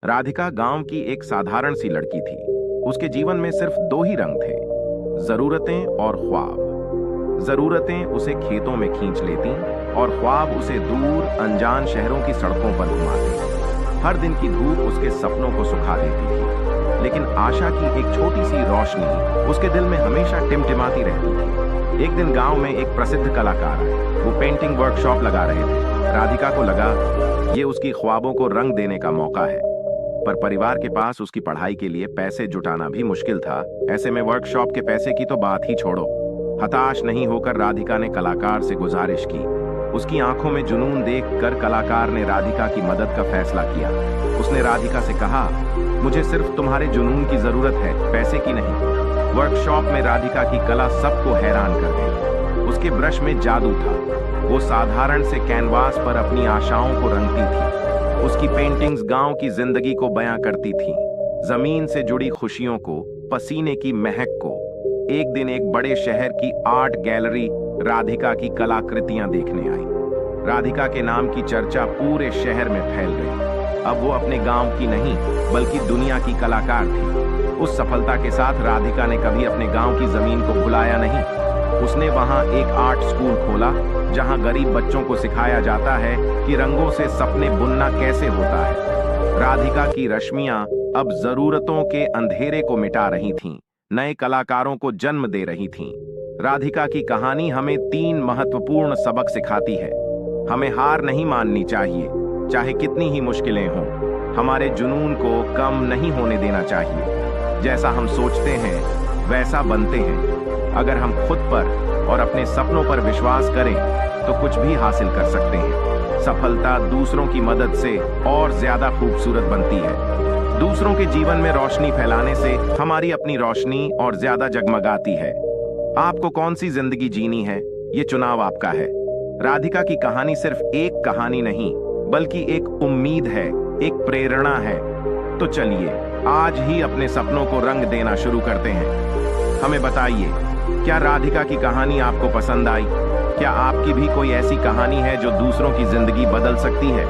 राधिका गांव की एक साधारण सी लड़की थी। उसके जीवन में सिर्फ दो ही रंग थे, जरूरतें और ख्वाब। जरूरतें उसे खेतों में खींच लेती और ख्वाब उसे दूर अनजान शहरों की सड़कों पर घुमाते। हर दिन की धूप उसके सपनों को सुखा देती थी, लेकिन आशा की एक छोटी सी रोशनी उसके दिल में हमेशा टिमटिमाती रहती थी। एक दिन गांव में एक प्रसिद्ध कलाकार आए। वो पेंटिंग वर्कशॉप लगा रहे थे। राधिका को लगा ये उसकी ख्वाबों को रंग देने का मौका है, पर परिवार के पास उसकी पढ़ाई के लिए पैसे जुटाना भी मुश्किल था। ऐसे में वर्कशॉप के पैसे की तो बात ही छोड़ो। हताश नहीं होकर राधिका ने कलाकार से गुजारिश की। उसकी आंखों में जुनून देखकर कलाकार ने राधिका की मदद का फैसला किया। उसने राधिका से कहा, मुझे सिर्फ तुम्हारे जुनून की जरूरत है, पैसे की नहीं। वर्कशॉप में राधिका की कला सबको हैरान कर गई। उसके ब्रश में जादू था। वो साधारण से कैनवास पर अपनी आशाओं को रंगती थी। उसकी पेंटिंग्स गांव की जिंदगी को बयां करती थीं, जमीन से जुड़ी खुशियों को, पसीने की महक को। एक दिन एक बड़े शहर की आर्ट गैलरी राधिका की कलाकृतियां देखने आई। राधिका के नाम की चर्चा पूरे शहर में फैल गई। अब वो अपने गांव की नहीं बल्कि दुनिया की कलाकार थी। उस सफलता के साथ राधिका ने कभी अपने गांव की जमीन को भुलाया नहीं। उसने वहां एक आर्ट स्कूल खोला, जहां गरीब बच्चों को सिखाया जाता है कि रंगों से सपने बुनना कैसे होता है। राधिका की रश्मियां अब जरूरतों के अंधेरे को मिटा रही थीं, नए कलाकारों को जन्म दे रही थीं। राधिका की कहानी हमें 3 महत्वपूर्ण सबक सिखाती है। हमें हार नहीं माननी चाहिए, चाहे कितनी ही मुश्किलें हों। हमारे जुनून को कम नहीं होने देना चाहिए। जैसा हम सोचते हैं वैसा बनते हैं। अगर हम खुद पर और अपने सपनों पर विश्वास करें तो कुछ भी हासिल कर सकते हैं। सफलता दूसरों की मदद से और ज्यादा खूबसूरत बनती है। दूसरों के जीवन में रोशनी फैलाने से हमारी अपनी रोशनी और ज्यादा जगमगाती है। आपको कौन सी जिंदगी जीनी है, ये चुनाव आपका है। राधिका की कहानी सिर्फ एक कहानी नहीं बल्कि एक उम्मीद है, एक प्रेरणा है। तो चलिए आज ही अपने सपनों को रंग देना शुरू करते हैं। हमें बताइए, क्या राधिका की कहानी आपको पसंद आई? क्या आपकी भी कोई ऐसी कहानी है जो दूसरों की जिंदगी बदल सकती है?